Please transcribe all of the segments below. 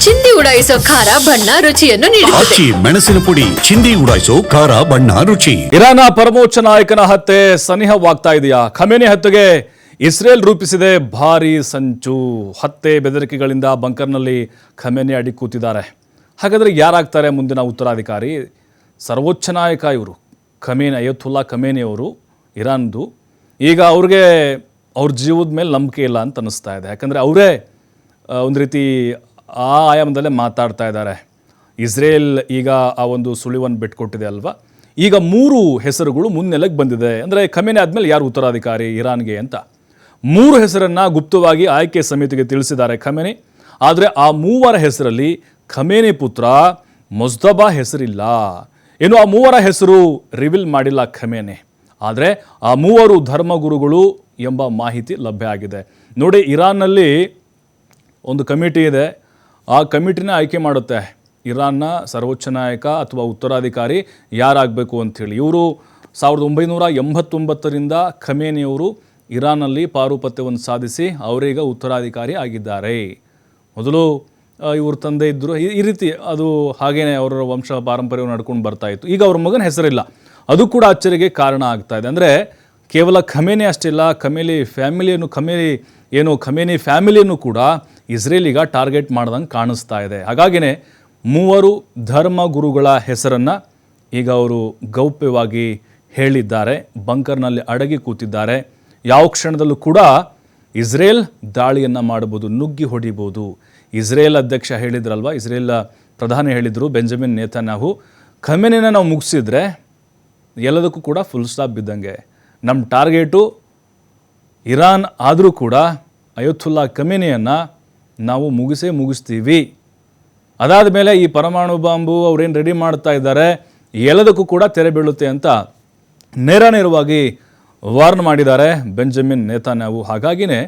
ಚಿಂದಿ ಉಡಾಯಿಸೋ ಖಾರ ಬಣ್ಣ ರುಚಿಯನ್ನು ನೀಡುತ್ತದೆ. ಆಚಿ ಮೆಣಸಿನ ಪುಡಿ ಚಿಂದಿ ಉಡಾಯಿಸೋ ಖಾರ ಬಣ್ಣ ರುಚಿ. ಇರಾನ್ನ ಪರಮೋಚ್ಚ ನಾಯಕನ ಹತ್ಯೆ ಸನಿಹವಾಗ್ತಾ ಇದೆಯಾ? ಖಮೇನಿ ಹತ್ಯೆಗೆ ಇಸ್ರೇಲ್ ರೂಪಿಸಿದೆ ಭಾರೀ ಸಂಚು. ಹತ್ಯೆ ಬೆದರಿಕೆಗಳಿಂದ ಬಂಕರ್ನಲ್ಲಿ ಖಮೇನಿ ಅಡಿ ಕೂತಿದ್ದಾರೆ. ಹಾಗಾದರೆ ಯಾರಾಗ್ತಾರೆ ಮುಂದಿನ ಉತ್ತರಾಧಿಕಾರಿ? ಸರ್ವೋಚ್ಚ ನಾಯಕ ಇವರು ಖಮೇನಿ, ಅಯತುಲ್ಲಾ ಖಮೇನಿ ಅವರು, ಇರಾನ್ದು. ಈಗ ಅವ್ರ ಜೀವದ ಮೇಲೆ ನಂಬಿಕೆ ಇಲ್ಲ ಅಂತ ಅನ್ನಿಸ್ತಾ ಇದೆ. ಯಾಕಂದರೆ ಅವರೇ ಒಂದು ರೀತಿ ಆ ಆಯಾಮದಲ್ಲೇ ಮಾತಾಡ್ತಾ ಇದ್ದಾರೆ. ಇಸ್ರೇಲ್ ಈಗ ಆ ಒಂದು ಸುಳಿವನ್ನು ಬಿಟ್ಕೊಟ್ಟಿದೆ ಅಲ್ವಾ? ಈಗ 3 ಹೆಸರುಗಳು ಮುನ್ನೆಲೆಗೆ ಬಂದಿದೆ. ಅಂದರೆ ಖಮೇನಿ ಆದಮೇಲೆ ಯಾರು ಉತ್ತರಾಧಿಕಾರಿ ಇರಾನ್ಗೆ ಅಂತ 3 ಹೆಸರನ್ನು ಗುಪ್ತವಾಗಿ ಆಯ್ಕೆ ಸಮಿತಿಗೆ ತಿಳಿಸಿದ್ದಾರೆ ಖಮೇನಿ. ಆದರೆ ಆ 3 ಹೆಸರಲ್ಲಿ ಖಮೇನಿ ಪುತ್ರ ಮುಜ್ತಬಾ ಹೆಸರಿಲ್ಲ. ಇನ್ನು ಆ 3 ಹೆಸರು ರಿವೀಲ್ ಮಾಡಿಲ್ಲ ಖಮೇನಿ. ಆದರೆ ಆ 3 ಧರ್ಮಗುರುಗಳು ಎಂಬ ಮಾಹಿತಿ ಲಭ್ಯ ಆಗಿದೆ. ನೋಡಿ, ಇರಾನ್ನಲ್ಲಿ ಒಂದು ಕಮಿಟಿ ಇದೆ. ಆ ಕಮಿಟಿನ ಆಯ್ಕೆ ಮಾಡುತ್ತೆ ಇರಾನ್ನ ಸರ್ವೋಚ್ಚ ನಾಯಕ ಅಥವಾ ಉತ್ತರಾಧಿಕಾರಿ ಯಾರಾಗಬೇಕು ಅಂಥೇಳಿ. ಇವರು 1989ರಿಂದ ಖಮೇನಿಯವರು ಇರಾನ್ನಲ್ಲಿ ಪಾರುಪತ್ಯವನ್ನು ಸಾಧಿಸಿ ಅವರೀಗ ಉತ್ತರಾಧಿಕಾರಿ ಆಗಿದ್ದಾರೆ. ಮೊದಲು ಇವ್ರ ತಂದೆ ಇದ್ದರು. ಈ ರೀತಿ ಅದು ಹಾಗೇನೆ ಅವರ ವಂಶ ಪಾರಂಪರ್ಯವನ್ನು ನಡ್ಕೊಂಡು ಬರ್ತಾ ಇತ್ತು. ಈಗ ಅವ್ರ ಮಗನ ಹೆಸರಿಲ್ಲ. ಅದು ಕೂಡ ಅಚ್ಚರಿಗೆ ಕಾರಣ ಆಗ್ತಾ ಇದೆ. ಅಂದರೆ ಕೇವಲ ಖಮೇನಿ ಅಷ್ಟೇ ಇಲ್ಲ, ಖಮೇನಿ ಫ್ಯಾಮಿಲಿಯನ್ನು ಕೂಡ ಇಸ್ರೇಲ್ ಈಗ ಟಾರ್ಗೆಟ್ ಮಾಡ್ದಂಗೆ ಕಾಣಿಸ್ತಾ ಇದೆ. ಹಾಗಾಗಿನೇ 3 ಧರ್ಮಗುರುಗಳ ಹೆಸರನ್ನು ಈಗ ಅವರು ಗೌಪ್ಯವಾಗಿ ಹೇಳಿದ್ದಾರೆ. ಬಂಕರ್ನಲ್ಲಿ ಅಡಗಿ ಕೂತಿದ್ದಾರೆ. ಯಾವ ಕ್ಷಣದಲ್ಲೂ ಕೂಡ ಇಸ್ರೇಲ್ ದಾಳಿಯನ್ನು ಮಾಡಬಹುದು, ನುಗ್ಗಿ ಹೊಡಿಬೋದು. ಇಸ್ರೇಲ್ ಅಧ್ಯಕ್ಷ ಹೇಳಿದ್ರಲ್ವ, ಇಸ್ರೇಲ್ ಪ್ರಧಾನಿ ಹೇಳಿದರು ಬೆಂಜಮಿನ್ ನೇತನ್ಯಾಹು, ಖಮೇನಿನ ನಾವು ಮುಗಿಸಿದ್ರೆ ಎಲ್ಲದಕ್ಕೂ ಕೂಡ ಫುಲ್ ಸ್ಟಾಪ್ ಬಿದ್ದಂಗೆ. ನಮ್ಮ ಟಾರ್ಗೆಟು ಇರಾನ್ ಆದರೂ ಕೂಡ ಅಯತುಲ್ಲಾ ಖಮೇನಿಯನ್ನು ನಾವು ಮುಗಿಸ್ತೀವಿ. ಅದಾದ ಮೇಲೆ ಈ ಪರಮಾಣು ಬಾಂಬು ಅವ್ರೇನು ರೆಡಿ ಮಾಡ್ತಾ ಇದ್ದಾರೆ ಎಲ್ಲದಕ್ಕೂ ಕೂಡ ತೆರೆ ಬೀಳುತ್ತೆ ಅಂತ ನೇರವಾಗಿ ವಾರ್ನ್ ಮಾಡಿದ್ದಾರೆ ಬೆಂಜಮಿನ್ ನೇತನ್ಯಾಹು. ಹಾಗಾಗಿನೇ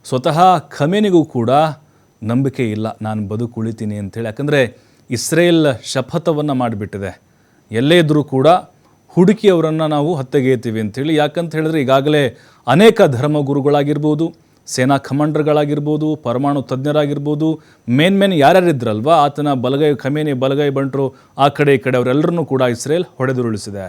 ಸ್ವತಃ ಖಮೇನಿಗೂ ಕೂಡ ನಂಬಿಕೆ ಇಲ್ಲ, ನಾನು ಬದುಕುಳಿತೀನಿ ಅಂಥೇಳಿ. ಯಾಕಂದರೆ ಇಸ್ರೇಲ್ ಶಪಥವನ್ನು ಮಾಡಿಬಿಟ್ಟಿದೆ, ಎಲ್ಲೇ ಇದ್ದರೂ ಕೂಡ ಹುಡುಕಿ ಅವರನ್ನು ನಾವು ಹತ್ಯೆಗೈತೀವಿ ಅಂಥೇಳಿ. ಯಾಕಂತ ಹೇಳಿದ್ರೆ ಈಗಾಗಲೇ ಅನೇಕ ಧರ್ಮಗುರುಗಳಾಗಿರ್ಬೋದು, ಸೇನಾ ಕಮಾಂಡರ್ಗಳಾಗಿರ್ಬೋದು, ಪರಮಾಣು ತಜ್ಞರಾಗಿರ್ಬೋದು, ಮೇನ್ ಯಾರ್ಯಾರಿದ್ರಲ್ವ ಆತನ ಖಮೇನಿ ಬಲಗೈ ಬಂಟರು ಆ ಕಡೆ ಈ ಕಡೆ ಅವರೆಲ್ಲರನ್ನೂ ಕೂಡ ಇಸ್ರೇಲ್ ಹೊಡೆದುರುಳಿಸಿದೆ.